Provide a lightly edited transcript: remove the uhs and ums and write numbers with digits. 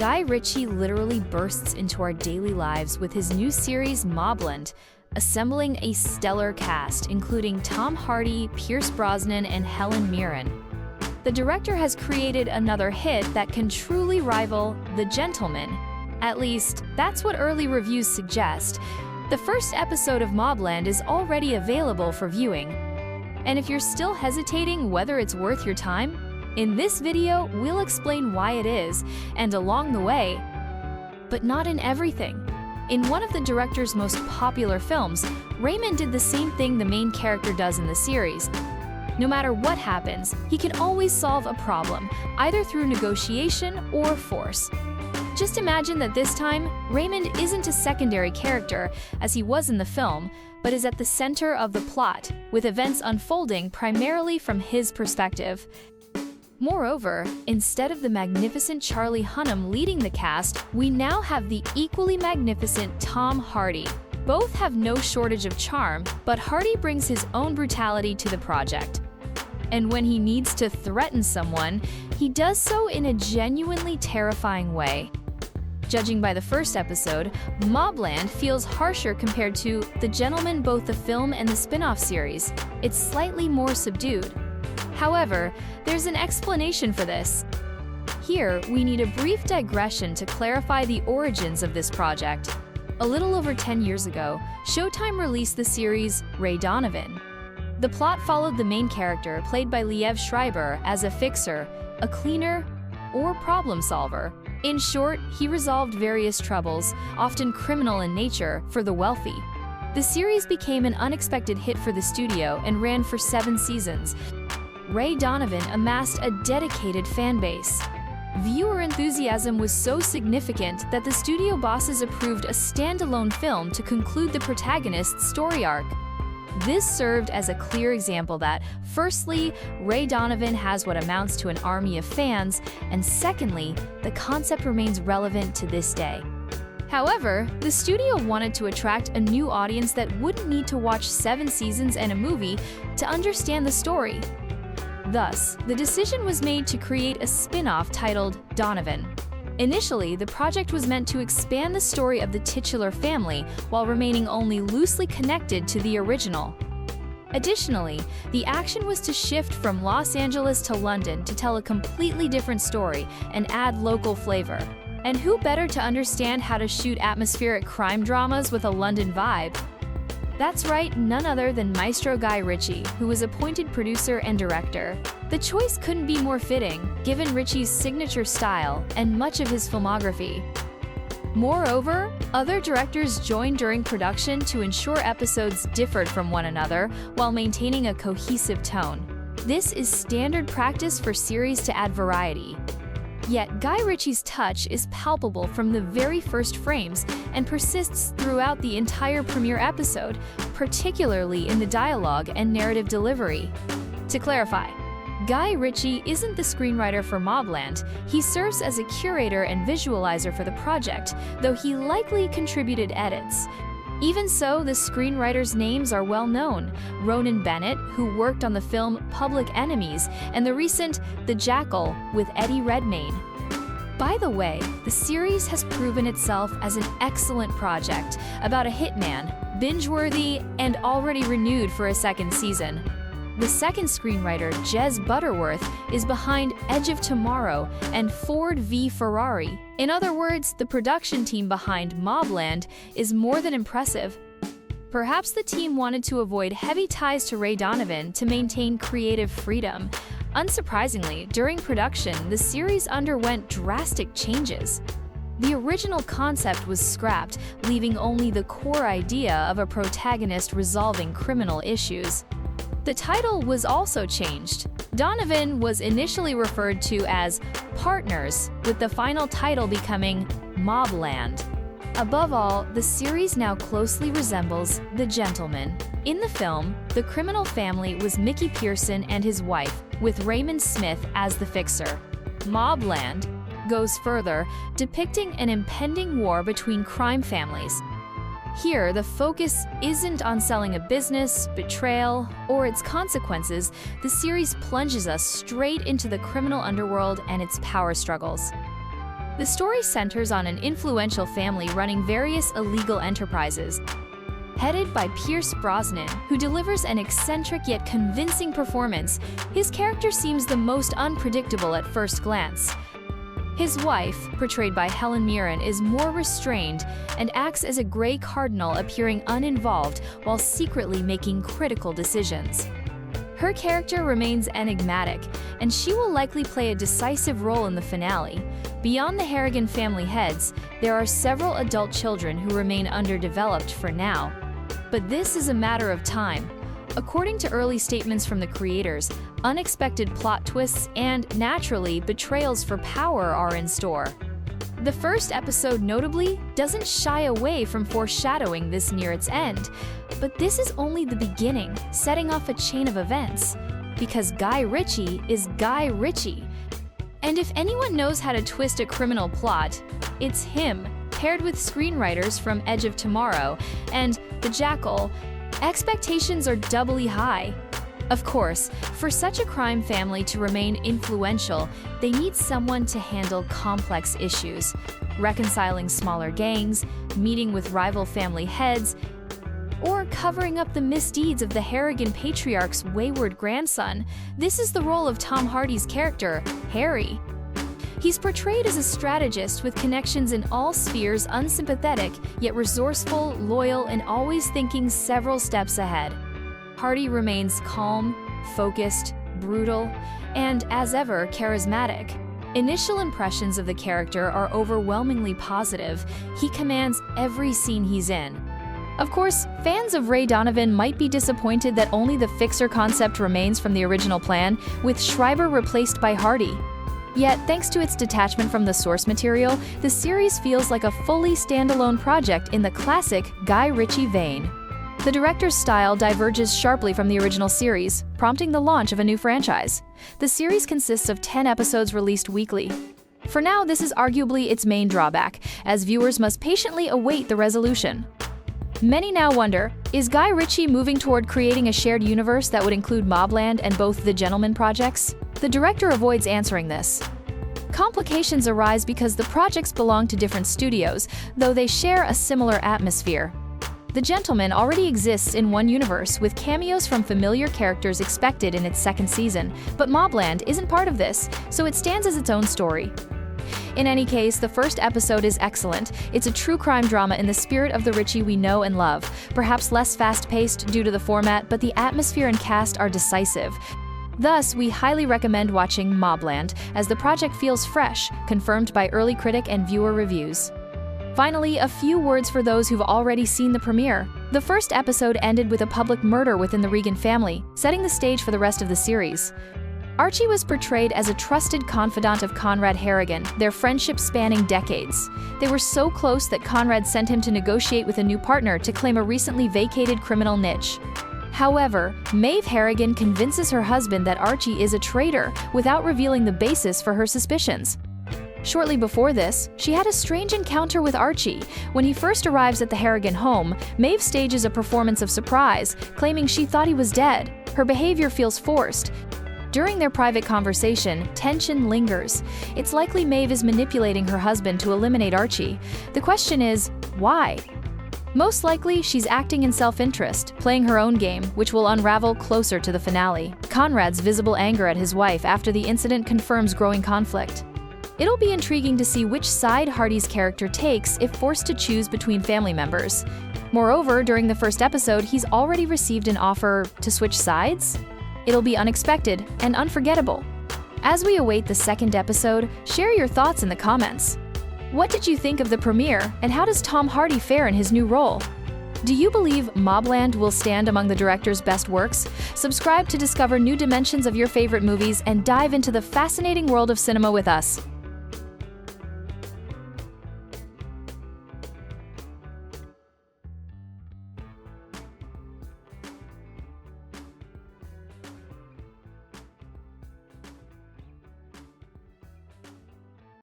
Guy Ritchie literally bursts into our daily lives with his new series MobLand, assembling a stellar cast including Tom Hardy, Pierce Brosnan, and Helen Mirren. The director has created another hit that can truly rival The Gentleman. At least, that's what early reviews suggest. The first episode of MobLand is already available for viewing. And if you're still hesitating whether it's worth your time, in this video, we'll explain why it is, and along the way, but not in everything. In one of the director's most popular films, Raymond did the same thing the main character does in the series. No matter what happens, he can always solve a problem, either through negotiation or force. Just imagine that this time, Raymond isn't a secondary character, as he was in the film, but is at the center of the plot, with events unfolding primarily from his perspective. Moreover, instead of the magnificent Charlie Hunnam leading the cast, we now have the equally magnificent Tom Hardy. Both have no shortage of charm, but Hardy brings his own brutality to the project. And when he needs to threaten someone, he does so in a genuinely terrifying way. Judging by the first episode, MobLand feels harsher compared to The Gentleman, both the film and the spin-off series. It's slightly more subdued. However, there's an explanation for this. Here, we need a brief digression to clarify the origins of this project. A little over 10 years ago, Showtime released the series Ray Donovan. The plot followed the main character, played by Liev Schreiber, as a fixer, a cleaner, or problem solver. In short, he resolved various troubles, often criminal in nature, for the wealthy. The series became an unexpected hit for the studio and ran for 7 seasons. Ray Donovan amassed a dedicated fan base. Viewer enthusiasm was so significant that the studio bosses approved a standalone film to conclude the protagonist's story arc. This served as a clear example that, firstly, Ray Donovan has what amounts to an army of fans, and secondly, the concept remains relevant to this day. However, the studio wanted to attract a new audience that wouldn't need to watch 7 seasons and a movie to understand the story. Thus, the decision was made to create a spin-off titled Donovan. Initially, the project was meant to expand the story of the titular family while remaining only loosely connected to the original. Additionally, the action was to shift from Los Angeles to London to tell a completely different story and add local flavor. And who better to understand how to shoot atmospheric crime dramas with a London vibe? That's right, none other than Maestro Guy Ritchie, who was appointed producer and director. The choice couldn't be more fitting, given Ritchie's signature style and much of his filmography. Moreover, other directors joined during production to ensure episodes differed from one another while maintaining a cohesive tone. This is standard practice for series to add variety. Yet Guy Ritchie's touch is palpable from the very first frames and persists throughout the entire premiere episode, particularly in the dialogue and narrative delivery. To clarify, Guy Ritchie isn't the screenwriter for MobLand. He serves as a curator and visualizer for the project, though he likely contributed edits. Even so, the screenwriters' names are well known: Ronan Bennett, who worked on the film Public Enemies, and the recent The Jackal with Eddie Redmayne. By the way, the series has proven itself as an excellent project about a hitman, binge-worthy, and already renewed for a second season. The second screenwriter, Jez Butterworth, is behind Edge of Tomorrow and Ford v Ferrari. In other words, the production team behind MobLand is more than impressive. Perhaps the team wanted to avoid heavy ties to Ray Donovan to maintain creative freedom. Unsurprisingly, during production, the series underwent drastic changes. The original concept was scrapped, leaving only the core idea of a protagonist resolving criminal issues. The title was also changed. Donovan was initially referred to as Partners, with the final title becoming MobLand. Above all, the series now closely resembles The Gentleman. In the film, the criminal family was Mickey Pearson and his wife, with Raymond Smith as the fixer. MobLand goes further, depicting an impending war between crime families. Here, the focus isn't on selling a business, betrayal, or its consequences. The series plunges us straight into the criminal underworld and its power struggles. The story centers on an influential family running various illegal enterprises. Headed by Brosnan, who delivers an eccentric yet convincing performance, his character seems the most unpredictable at first glance. His wife, portrayed by Helen Mirren, is more restrained and acts as a gray cardinal, appearing uninvolved while secretly making critical decisions. Her character remains enigmatic, and she will likely play a decisive role in the finale. Beyond the Harrigan family heads, there are several adult children who remain underdeveloped for now. But this is a matter of time. According to early statements from the creators, unexpected plot twists and, naturally, betrayals for power are in store. The first episode, notably, doesn't shy away from foreshadowing this near its end. But this is only the beginning, setting off a chain of events. Because Guy Ritchie is Guy Ritchie. And if anyone knows how to twist a criminal plot, it's him, paired with screenwriters from Edge of Tomorrow and The Jackal. Expectations are doubly high. Of course, for such a crime family to remain influential, they need someone to handle complex issues, reconciling smaller gangs, meeting with rival family heads, or covering up the misdeeds of the Harrigan patriarch's wayward grandson. This is the role of Tom Hardy's character, Harry. He's portrayed as a strategist with connections in all spheres, unsympathetic, yet resourceful, loyal, and always thinking several steps ahead. Hardy remains calm, focused, brutal, and, as ever, charismatic. Initial impressions of the character are overwhelmingly positive. He commands every scene he's in. Of course, fans of Ray Donovan might be disappointed that only the fixer concept remains from the original plan, with Schreiber replaced by Hardy. Yet, thanks to its detachment from the source material, the series feels like a fully standalone project in the classic Guy Ritchie vein. The director's style diverges sharply from the original series, prompting the launch of a new franchise. The series consists of 10 episodes released weekly. For now, this is arguably its main drawback, as viewers must patiently await the resolution. Many now wonder, is Guy Ritchie moving toward creating a shared universe that would include MobLand and both the Gentleman projects? The director avoids answering this. Complications arise because the projects belong to different studios, though they share a similar atmosphere. The Gentleman already exists in one universe, with cameos from familiar characters expected in its second season, but MobLand isn't part of this, so it stands as its own story. In any case, the first episode is excellent. It's a true crime drama in the spirit of the Ritchie we know and love. Perhaps less fast-paced due to the format, but the atmosphere and cast are decisive. Thus, we highly recommend watching MobLand, as the project feels fresh, confirmed by early critic and viewer reviews. Finally, a few words for those who've already seen the premiere. The first episode ended with a public murder within the Regan family, setting the stage for the rest of the series. Archie was portrayed as a trusted confidant of Conrad Harrigan, their friendship spanning decades. They were so close that Conrad sent him to negotiate with a new partner to claim a recently vacated criminal niche. However, Maeve Harrigan convinces her husband that Archie is a traitor without revealing the basis for her suspicions. Shortly before this, she had a strange encounter with Archie. When he first arrives at the Harrigan home, Maeve stages a performance of surprise, claiming she thought he was dead. Her behavior feels forced. During their private conversation, tension lingers. It's likely Maeve is manipulating her husband to eliminate Archie. The question is, why? Most likely, she's acting in self-interest, playing her own game, which will unravel closer to the finale. Conrad's visible anger at his wife after the incident confirms growing conflict. It'll be intriguing to see which side Hardy's character takes if forced to choose between family members. Moreover, during the first episode, he's already received an offer to switch sides? It'll be unexpected and unforgettable. As we await the second episode, share your thoughts in the comments. What did you think of the premiere, and how does Tom Hardy fare in his new role? Do you believe MobLand will stand among the director's best works? Subscribe to discover new dimensions of your favorite movies and dive into the fascinating world of cinema with us.